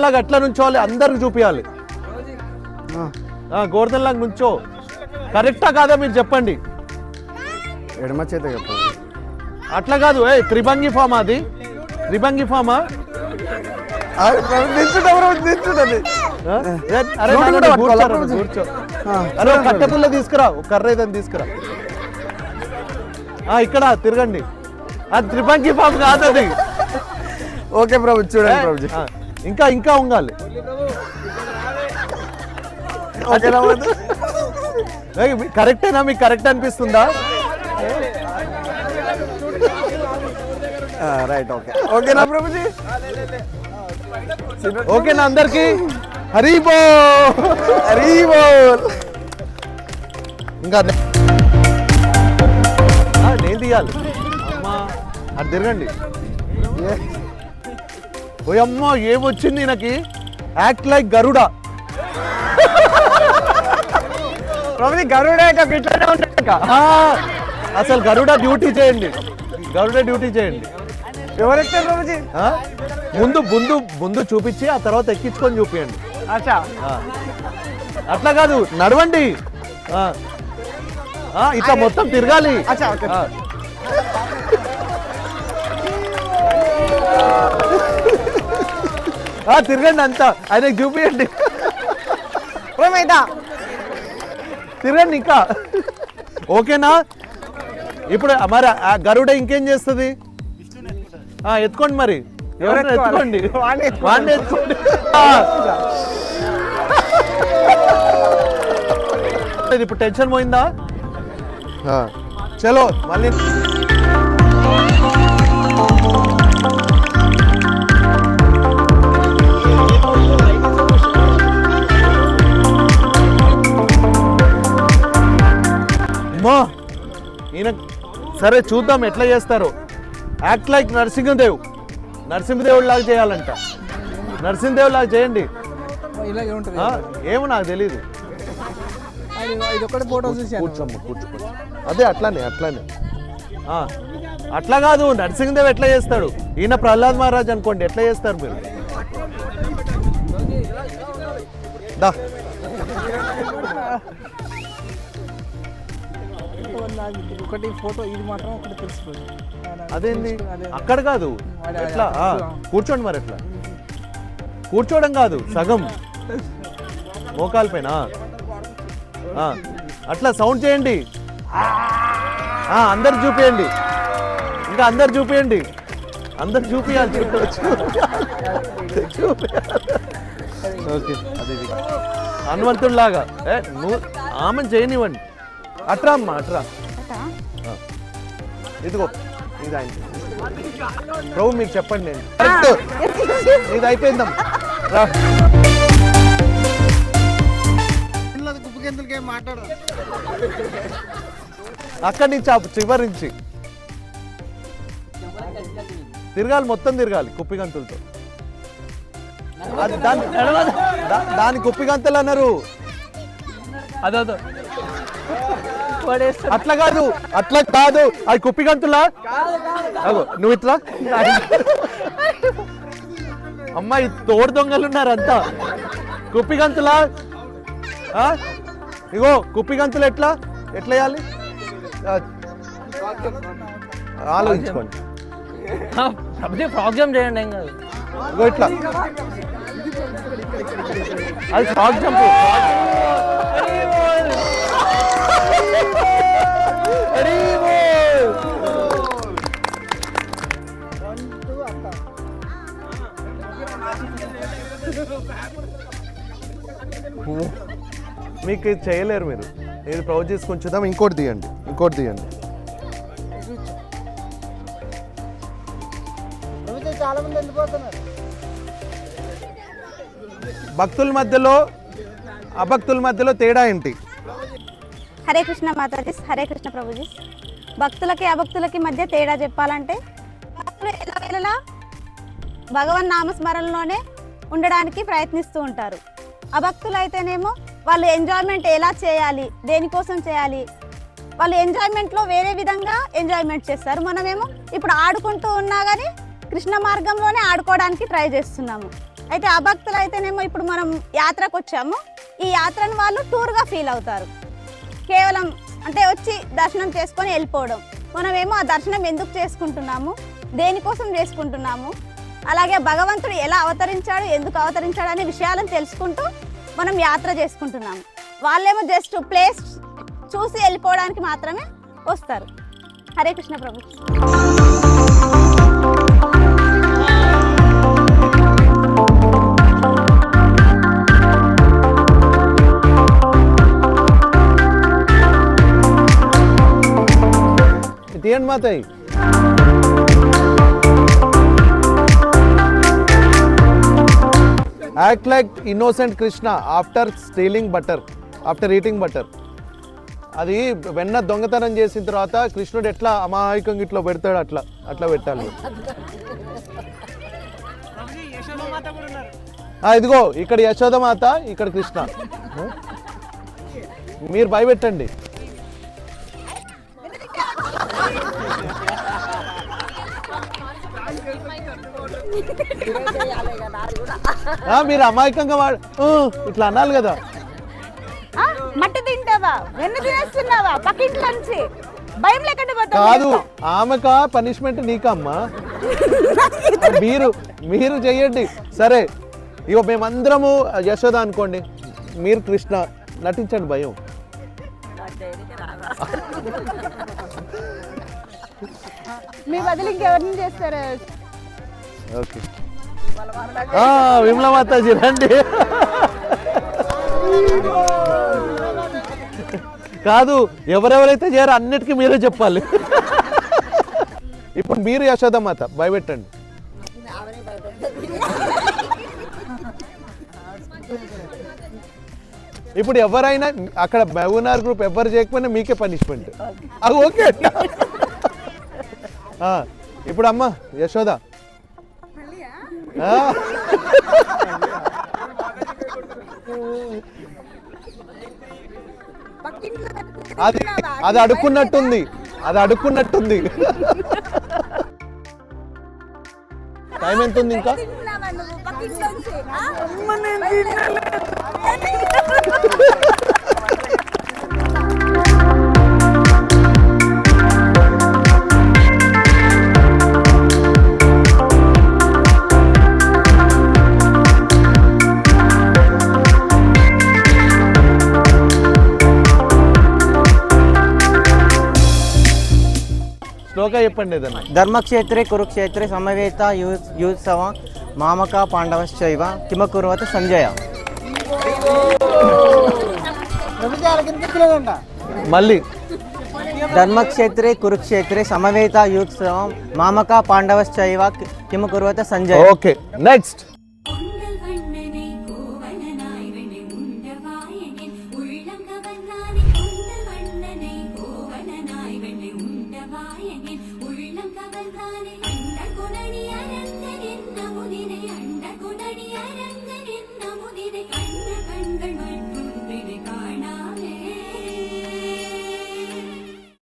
గోవర్ధన్ లాగా ఎట్లా నుంచోవాలి అందరికి చూపించాలి. గోవర్ధన్ లాగా నుంచో. కరెక్టా కాదా మీరు చెప్పండి. ఎడమ చేత చెప్పండి. అట్లా కాదు. త్రిభంగి ఫామ్ అది. త్రిభంగి ఫామా? కూర్చో. అరే కట్టెపుల్ల తీసుకురా, కర్ర ఏదని తీసుకురా. ఇక్కడ తిరగండి. అది త్రిభంగి ఫామ్ కాదు అది. ఓకే ప్రభు చూడండి ప్రభుజీ. ఇంకా ఇంకా ఉండాలి. కరెక్టేనా? మీకు కరెక్ట్ అనిపిస్తుందా? రైట్. ఓకే ఓకేనా ప్రభుజీ? ఓకేనా అందరికి? హరి బోల్, హరి బోల్. ఇంకా నేను తీయాలి. అమ్మా అది తిరగండి. ఓయమ్మా ఏమొచ్చింది నాకు? యాక్ట్ లైక్ గరుడ. ప్రభుజీ గరుడ అసలు గరుడ డ్యూటీ చేయండి. గరుడ డ్యూటీ చేయండి. ఎవరెక్కారు ప్రభుజీ? ముందు ముందు ముందు చూపించి ఆ తర్వాత ఎక్కించుకొని చూపించండి. అచ్చా అట్లా కాదు, నడవండి. ఇట్లా మొత్తం తిరగాలి. తిరగండి అంతా. ఆయనకి చూపించండి. తిరగండి ఇంకా. ఓకేనా? ఇప్పుడు మరి గరుడ ఇంకేం చేస్తుంది? ఎత్తుకోండి మరి. ఎవరైనా ఎత్తుకోండి. వాడిని ఎత్తుకోండి. ఇప్పుడు టెన్షన్ పోయిందా? చలో మళ్ళీ. ఈయన సరే చూద్దాం ఎట్లా చేస్తారు. Act like Narasimhadev. నరసింహదేవుడు లాగా చేయాలంట. నరసింహదేవుడు లాగా చేయండి. ఏమో నాకు తెలీదు. కూర్చోమ్మ కూర్చో. అదే అట్లానే అట్లానే. అట్లా కాదు, నరసింహదేవ్ ఎట్లా చేస్తాడు? ఈయన ప్రహ్లాద్ మహారాజ్ అనుకోండి, ఎట్లా చేస్తారు మీరు? దా ఒకటి ఫోటో ఇది మాత్రం ఒకటి తెలుస్తుంది. అదేంది? అక్కడ కాదు, ఎట్లా? కూర్చోండి మరి. ఎట్లా కూర్చోవడం కాదు, సగం మోకాల పైన. అట్లా సౌండ్ చేయండి. అందరు చూపియండి. ఇంకా అందరు చూపియండి. అందరు చూపియాలి. ఓకే అదే హనుమంతుడిలాగా. నువ్వు ఆమెను చేయనివ్వండి. అట్రా అమ్మా అట్రా. ఇదిగో ఇది ఆయన. ప్రభు మీకు చెప్పండి. నేను కరెక్ట్. ఇది అయిపోయిందమ్మా. అక్కడి నుంచి చివరి నుంచి తిరగాలి, మొత్తం తిరగాలి కుప్పిగంతులతో. దాని కుప్పిగంతులు అన్నారు. అదే అట్లా కాదు, అట్లా కాదు. అది కుప్పిగంతులా? నువ్వు ఇట్లా. అమ్మాయి తోడు దొంగలు ఉన్నారు అంతా. కుప్పిగంతులా? ఇగో కుప్పిగంతులు ఎట్లా ఎట్లా వేయాలి ఆలోచించుకోండి. ఫ్రాక్ జంప్ చేయండి. ఏం కాదు. ఇగో ఇట్లా. అది ఫ్రాక్ జంప్. మీకు చేయలేరు మీరు. నేను ప్రొవైడ్ చేసుకొని చూద్దాం. ఇంకోటి తీయండి, ఇంకోటి తీయండి. భక్తుల మధ్యలో అభక్తుల మధ్యలో తేడా ఏంటి? హరే కృష్ణ మాతాజీ, హరే కృష్ణ ప్రభుజీ. భక్తులకి అభక్తులకి మధ్య తేడా చెప్పాలంటే, భక్తులు ఎల్లవేళలా భగవన్ నామస్మరణలోనే ఉండడానికి ప్రయత్నిస్తూ ఉంటారు. అభక్తులు అయితేనేమో వాళ్ళు ఎంజాయ్మెంట్ ఎలా చేయాలి, దేనికోసం చేయాలి, వాళ్ళు ఎంజాయ్మెంట్లో వేరే విధంగా ఎంజాయ్మెంట్ చేస్తారు. మనమేమో ఇప్పుడు ఆడుకుంటూ ఉన్నా కానీ కృష్ణ మార్గంలోనే ఆడుకోవడానికి ట్రై చేస్తున్నాము. అయితే అభక్తులు అయితేనేమో ఇప్పుడు మనం యాత్రకు వచ్చాము, ఈ యాత్రను వాళ్ళు టూర్గా ఫీల్ అవుతారు. కేవలం అంటే వచ్చి దర్శనం చేసుకొని వెళ్ళిపోవడం. మనమేమో ఆ దర్శనం ఎందుకు చేసుకుంటున్నాము, దేనికోసం చేసుకుంటున్నాము, అలాగే భగవంతుడు ఎలా అవతరించాడు, ఎందుకు అవతరించాడు అనే విషయాలను తెలుసుకుంటూ మనం యాత్ర చేసుకుంటున్నాము. వాళ్ళేమో జస్ట్ ప్లేస్ చూసి వెళ్ళిపోవడానికి మాత్రమే వస్తారు. హరే కృష్ణ ప్రభు. తీయండి మాతాయి. Act like innocent Krishna after stealing butter, after eating butter. అది వెన్న దొంగతనం చేసిన తర్వాత కృష్ణుడు ఎట్లా అమాయకంగా ఇట్లా పెడతాడు, అట్లా అట్లా పెట్టాలి. ఇదిగో ఇక్కడ యశోదమాత, ఇక్కడ కృష్ణ. మీరు భయపెట్టండి. మీరు అమాయకంగా ఇట్లా అనాలి కదా. మట్టి తింటావా, వెన్న తినేస్తున్నావా పక్కింట్లో నుంచి, భయం లేకుండా కాదు, ఆమెకా పనిష్మెంట్ నీకమ్మా. మీరు చెయ్యండి. సరే ఇగో మేమందరము యశోద అనుకోండి, మీరు కృష్ణ, నటించండి భయం. మీ బదులు ఇంకెవరిని చేస్తారు? ఓకే, విమల మాతాజీ రండి. కాదు, ఎవరెవరైతే చేయరో అన్నిటికీ మీరే చెప్పాలి. ఇప్పుడు మీరు యశోదమాత భయపెట్టండి. ఇప్పుడు ఎవరైనా అక్కడ వెబినార్ గ్రూప్ ఎవరు చేయకపోయినా మీకే పనిష్మెంట్. అది ఓకే. ఇప్పుడు అమ్మ యశోద, అది అడుక్కున్నట్టుంది, అది అడుక్కున్నట్టుంది. టైం ఎంత ఉంది ఇంకా? శ్లోక చెప్పండి ఏదన్నా. ధర్మక్షేత్రే కురుక్షేత్రే సమవేత యూత్సవ మామక పాండవశ్చైవ కిమకుర్వత సంజయ. మళ్ళీ ధర్మక్షేత్రే కురుక్షేత్రే సమవేత యూత్సవ మామక పాండవశ్చైవ కిమకుర్వత సంజయ. Okay, next.